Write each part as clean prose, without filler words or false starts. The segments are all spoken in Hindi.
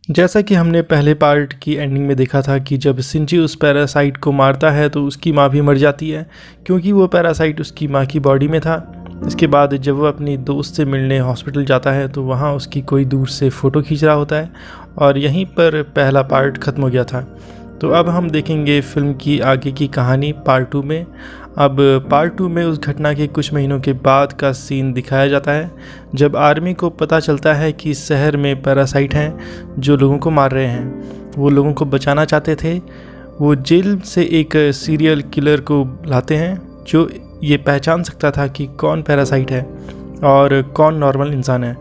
जैसा कि हमने पहले पार्ट की एंडिंग में देखा था कि जब सिंची उस पैरासाइट को मारता है तो उसकी माँ भी मर जाती है, क्योंकि वो पैरासाइट उसकी माँ की बॉडी में था। इसके बाद जब वो अपनी दोस्त से मिलने हॉस्पिटल जाता है तो वहाँ उसकी कोई दूर से फ़ोटो खींच रहा होता है, और यहीं पर पहला पार्ट ख़त्म हो गया था। तो अब हम देखेंगे फिल्म की आगे की कहानी पार्ट 2 में। अब पार्ट 2 में उस घटना के कुछ महीनों के बाद का सीन दिखाया जाता है, जब आर्मी को पता चलता है कि शहर में पैरासाइट हैं जो लोगों को मार रहे हैं। वो लोगों को बचाना चाहते थे। वो जेल से एक सीरियल किलर को लाते हैं जो ये पहचान सकता था कि कौन पैरासाइट है और कौन नॉर्मल इंसान है।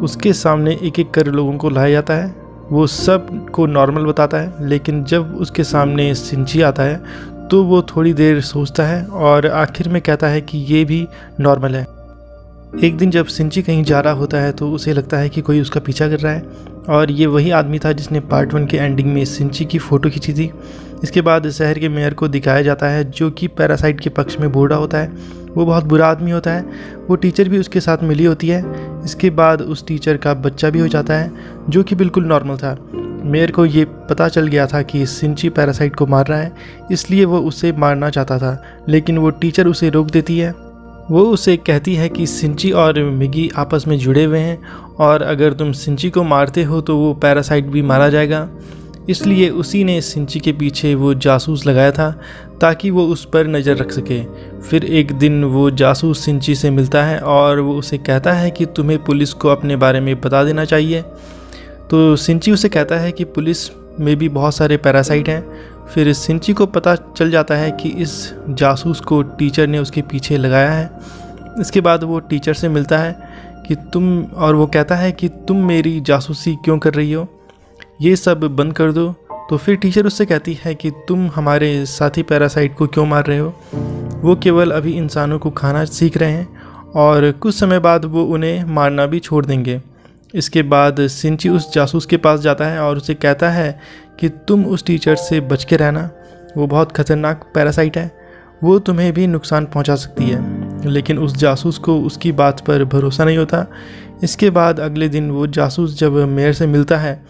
उसके सामने एक एक कर लोगों को लाया जाता है। वो सब को नॉर्मल बताता है, लेकिन जब उसके सामने सिंची आता है तो वो थोड़ी देर सोचता है और आखिर में कहता है कि ये भी नॉर्मल है। एक दिन जब सिंची कहीं जा रहा होता है तो उसे लगता है कि कोई उसका पीछा कर रहा है, और ये वही आदमी था जिसने पार्ट 1 के एंडिंग में सिंची की फ़ोटो खींची थी। इसके बाद शहर के मेयर को दिखाया जाता है जो कि पैरासाइट के पक्ष में बोल रहा होता है। वो बहुत बुरा आदमी होता है। वो टीचर भी उसके साथ मिली होती है। इसके बाद उस टीचर का बच्चा भी हो जाता है जो कि बिल्कुल नॉर्मल था। मेयर को ये पता चल गया था कि सिंची पैरासाइट को मार रहा है, इसलिए वो उसे मारना चाहता था, लेकिन वो टीचर उसे रोक देती है। वो उसे कहती है कि सिंची और मिगी आपस में जुड़े हुए हैं, और अगर तुम सिंची को मारते हो तो वो पैरासाइट भी मारा जाएगा। इसलिए उसी ने सिंची के पीछे वो जासूस लगाया था ताकि वो उस पर नज़र रख सके। फिर एक दिन वो जासूस सिंची से मिलता है और वो उसे कहता है कि तुम्हें पुलिस को अपने बारे में बता देना चाहिए। तो सिंची उसे कहता है कि पुलिस में भी बहुत सारे पैरासाइट हैं। फिर सिंची को पता चल जाता है कि इस जासूस को टीचर ने उसके पीछे लगाया है। इसके बाद वो टीचर से मिलता है कि वो कहता है कि तुम मेरी जासूसी क्यों कर रही हो, ये सब बंद कर दो। तो फिर टीचर उससे कहती है कि तुम हमारे साथी पैरासाइट को क्यों मार रहे हो, वो केवल अभी इंसानों को खाना सीख रहे हैं और कुछ समय बाद वो उन्हें मारना भी छोड़ देंगे। इसके बाद सिंची उस जासूस के पास जाता है और उसे कहता है कि तुम उस टीचर से बच के रहना, वो बहुत ख़तरनाक पैरासाइट है, वो तुम्हें भी नुकसान पहुंचा सकती है। लेकिन उस जासूस को उसकी बात पर भरोसा नहीं होता। इसके बाद अगले दिन वो जासूस जब मेयर से मिलता है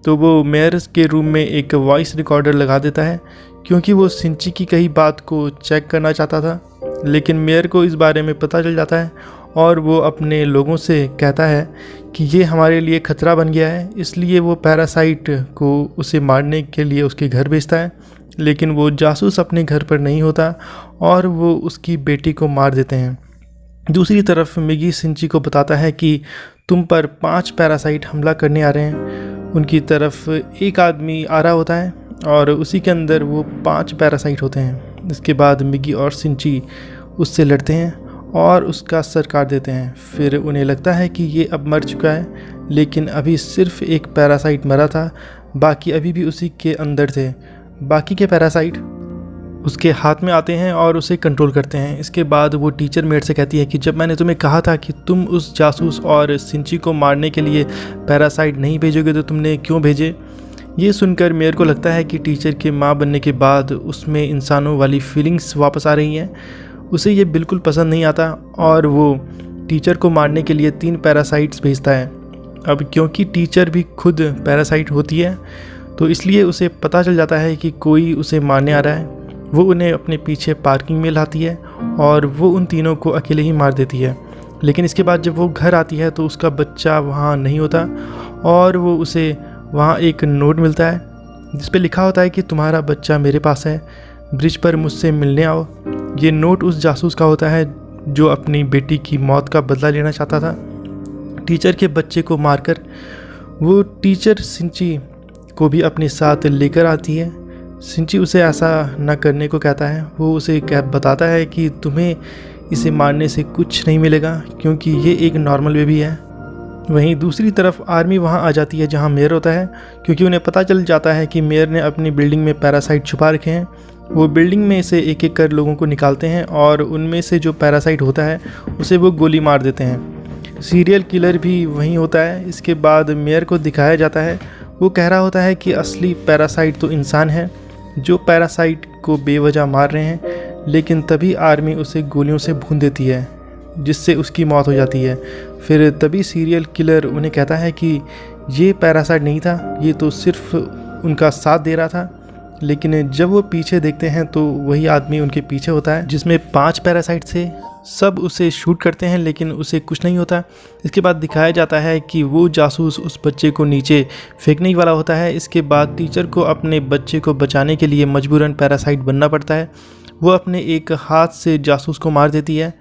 तो वो मेयर के रूम में एक वॉइस रिकॉर्डर लगा देता है, क्योंकि वो सिंची की कही बात को चेक करना चाहता था। लेकिन मेयर को इस बारे में पता चल जाता है और वो अपने लोगों से कहता है कि ये हमारे लिए ख़तरा बन गया है, इसलिए वो पैरासाइट को उसे मारने के लिए उसके घर भेजता है। लेकिन वो जासूस अपने घर पर नहीं होता और वो उसकी बेटी को मार देते हैं। दूसरी तरफ मिगी सिंची को बताता है कि तुम पर 5 पैरासाइट हमला करने आ रहे हैं। उनकी तरफ एक आदमी आ रहा होता है और उसी के अंदर वो 5 पैरासाइट होते हैं। इसके बाद मिगी और सिंची उससे लड़ते हैं और उसका सर काट देते हैं। फिर उन्हें लगता है कि ये अब मर चुका है, लेकिन अभी सिर्फ एक पैरासाइट मरा था, बाकी अभी भी उसी के अंदर थे। बाकी के पैरासाइट उसके हाथ में आते हैं और उसे कंट्रोल करते हैं। इसके बाद वो टीचर मेयर से कहती है कि जब मैंने तुम्हें कहा था कि तुम उस जासूस और सिंची को मारने के लिए पैरासाइट नहीं भेजोगे तो तुमने क्यों भेजे। ये सुनकर मेयर को लगता है कि टीचर के माँ बनने के बाद उसमें इंसानों वाली फीलिंग्स वापस आ रही हैं। उसे ये बिल्कुल पसंद नहीं आता और वो टीचर को मारने के लिए 3 पैरासाइट्स भेजता है। अब क्योंकि टीचर भी खुद पैरासाइट होती है तो इसलिए उसे पता चल जाता है कि कोई उसे मारने आ रहा है। वो उन्हें अपने पीछे पार्किंग में लाती है और वो उन तीनों को अकेले ही मार देती है। लेकिन इसके बाद जब वो घर आती है तो उसका बच्चा वहाँ नहीं होता और वो उसे वहाँ एक नोट मिलता है जिस पे लिखा होता है कि तुम्हारा बच्चा मेरे पास है, ब्रिज पर मुझसे मिलने आओ। ये नोट उस जासूस का होता है जो अपनी बेटी की मौत का बदला लेना चाहता था टीचर के बच्चे को मारकर। वो टीचर सिंची को भी अपने साथ लेकर आती है। सिंची उसे ऐसा न करने को कहता है। वो उसे बताता है कि तुम्हें इसे मारने से कुछ नहीं मिलेगा क्योंकि ये एक नॉर्मल बेबी है। वहीं दूसरी तरफ आर्मी वहाँ आ जाती है जहाँ मेयर होता है, क्योंकि उन्हें पता चल जाता है कि मेयर ने अपनी बिल्डिंग में पैरासाइट छुपा रखे हैं। वो बिल्डिंग में से एक एक कर लोगों को निकालते हैं और उनमें से जो पैरासाइट होता है उसे वो गोली मार देते हैं। सीरियल किलर भी वहीं होता है। इसके बाद मेयर को दिखाया जाता है, वो कह रहा होता है कि असली पैरासाइट तो इंसान है जो पैरासाइट को बेवजह मार रहे हैं। लेकिन तभी आर्मी उसे गोलियों से भून देती है जिससे उसकी मौत हो जाती है। फिर तभी सीरियल किलर उन्हें कहता है कि ये पैरासाइट नहीं था, ये तो सिर्फ उनका साथ दे रहा था। लेकिन जब वो पीछे देखते हैं तो वही आदमी उनके पीछे होता है जिसमें 5 पैरासाइट थे। सब उसे शूट करते हैं लेकिन उसे कुछ नहीं होता। इसके बाद दिखाया जाता है कि वो जासूस उस बच्चे को नीचे फेंकने ही वाला होता है। इसके बाद टीचर को अपने बच्चे को बचाने के लिए मजबूरन पैरासाइट बनना पड़ता है। वो अपने एक हाथ से जासूस को मार देती है,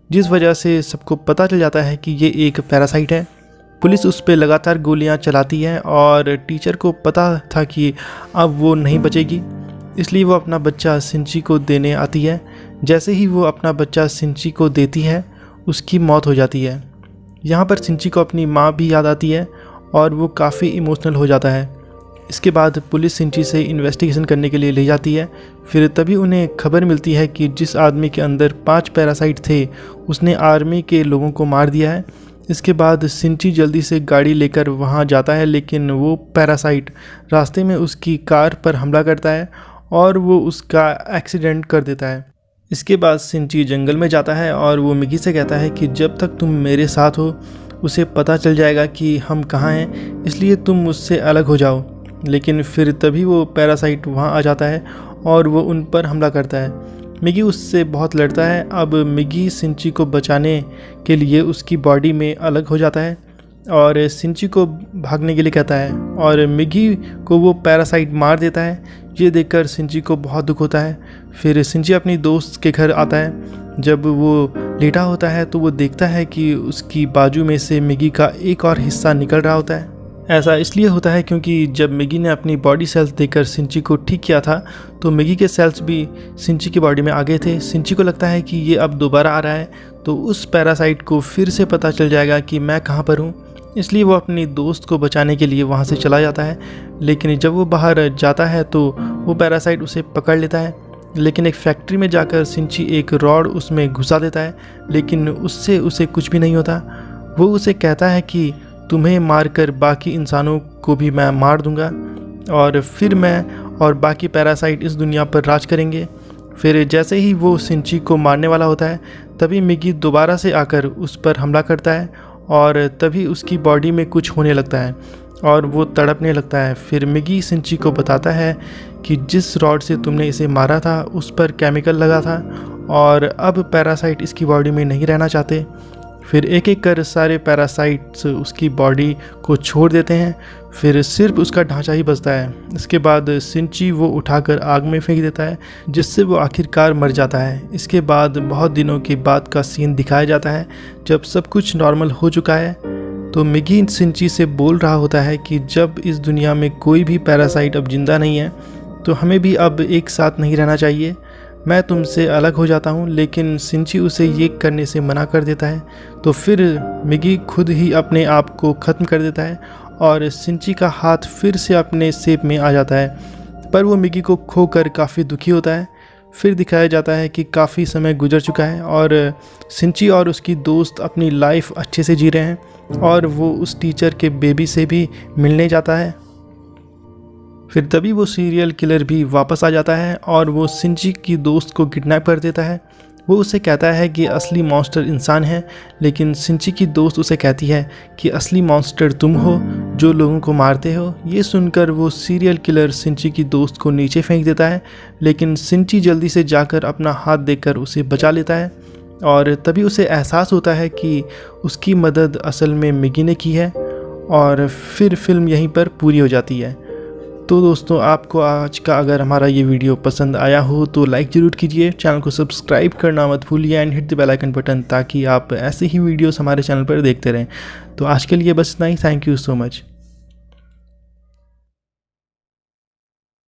जिस वजह से सबको पता चल जाता है कि ये एक पैरासाइट है। पुलिस उस पर लगातार गोलियां चलाती है और टीचर को पता था कि अब वो नहीं बचेगी, इसलिए वो अपना बच्चा सिंची को देने आती है। जैसे ही वो अपना बच्चा सिंची को देती है, उसकी मौत हो जाती है। यहाँ पर सिंची को अपनी माँ भी याद आती है और वो काफ़ी इमोशनल हो जाता है। इसके बाद पुलिस सिंची से इन्वेस्टिगेशन करने के लिए ले जाती है। फिर तभी उन्हें खबर मिलती है कि जिस आदमी के अंदर 5 पैरासाइट थे उसने आर्मी के लोगों को मार दिया है। इसके बाद सिंची जल्दी से गाड़ी लेकर वहाँ जाता है, लेकिन वो पैरासाइट रास्ते में उसकी कार पर हमला करता है और वो उसका एक्सीडेंट कर देता है। इसके बाद सिंची जंगल में जाता है और वो मिगी से कहता है कि जब तक तुम मेरे साथ हो उसे पता चल जाएगा कि हम कहाँ हैं, इसलिए तुम मुझसे अलग हो जाओ। लेकिन फिर तभी वो पैरासाइट वहाँ आ जाता है और वो उन पर हमला करता है। मिगी उससे बहुत लड़ता है। अब मिगी सिंची को बचाने के लिए उसकी बॉडी में अलग हो जाता है और सिंची को भागने के लिए कहता है और मिगी को वो पैरासाइट मार देता है। ये देखकर सिंची को बहुत दुख होता है। फिर सिंची अपनी दोस्त के घर आता है। जब वो लेटा होता है तो वो देखता है कि उसकी बाजू में से मिगी का एक और हिस्सा निकल रहा होता है। ऐसा इसलिए होता है क्योंकि जब मिगी ने अपनी बॉडी सेल्स देकर सिंची को ठीक किया था तो मिगी के सेल्स भी सिंची की बॉडी में आ गए थे। सिंची को लगता है कि ये अब दोबारा आ रहा है तो उस पैरासाइट को फिर से पता चल जाएगा कि मैं कहाँ पर हूँ, इसलिए वो अपनी दोस्त को बचाने के लिए वहाँ से चला जाता है। लेकिन जब वो बाहर जाता है तो वो पैरासाइट उसे पकड़ लेता है। लेकिन एक फैक्ट्री में जाकर सिंची एक रॉड उसमें घुसा देता है, लेकिन उससे उसे कुछ भी नहीं होता। वो उसे कहता है कि तुम्हें मारकर बाकी इंसानों को भी मैं मार दूंगा और फिर मैं और बाकी पैरासाइट इस दुनिया पर राज करेंगे। फिर जैसे ही वो सिंची को मारने वाला होता है तभी मिगी दोबारा से आकर उस पर हमला करता है और तभी उसकी बॉडी में कुछ होने लगता है और वो तड़पने लगता है। फिर मिगी सिंची को बताता है कि जिस रॉड से तुमने इसे मारा था उस पर केमिकल लगा था और अब पैरासाइट इसकी बॉडी में नहीं रहना चाहते। फिर एक एक कर सारे पैरासाइट्स उसकी बॉडी को छोड़ देते हैं। फिर सिर्फ उसका ढांचा ही बचता है। इसके बाद सिंची वो उठाकर आग में फेंक देता है, जिससे वो आखिरकार मर जाता है। इसके बाद बहुत दिनों के बाद का सीन दिखाया जाता है जब सब कुछ नॉर्मल हो चुका है। तो मिगी सिंची से बोल रहा होता है कि जब इस दुनिया में कोई भी पैरासाइट अब जिंदा नहीं है तो हमें भी अब एक साथ नहीं रहना चाहिए। मैं तुमसे अलग हो जाता हूँ। लेकिन सिंची उसे ये करने से मना कर देता है। तो फिर मिगी खुद ही अपने आप को ख़त्म कर देता है और सिंची का हाथ फिर से अपने शेप में आ जाता है, पर वो मिगी को खोकर काफ़ी दुखी होता है। फिर दिखाया जाता है कि काफ़ी समय गुजर चुका है और सिंची और उसकी दोस्त अपनी लाइफ अच्छे से जी रहे हैं और वो उस टीचर के बेबी से भी मिलने जाता है। फिर तभी वो सीरियल किलर भी वापस आ जाता है और वो सिंची की दोस्त को किडनैप कर देता है। वो उसे कहता है कि असली मॉन्स्टर इंसान है, लेकिन सिंची की दोस्त उसे कहती है कि असली मॉन्स्टर तुम हो जो लोगों को मारते हो। ये सुनकर वो सीरियल किलर सिंची की दोस्त को नीचे फेंक देता है, लेकिन सिंची जल्दी से जाकर अपना हाथ देकर उसे बचा लेता है और तभी उसे एहसास होता है कि उसकी मदद असल में मिगी ने की है और फिर फिल्म यहीं पर पूरी हो जाती है। तो दोस्तों, आपको आज का अगर हमारा ये वीडियो पसंद आया हो तो लाइक ज़रूर कीजिए, चैनल को सब्सक्राइब करना मत भूलिए and hit the bell icon button, ताकि आप ऐसे ही वीडियोस हमारे चैनल पर देखते रहें। तो आज के लिए बस इतना ही। Thank you so much.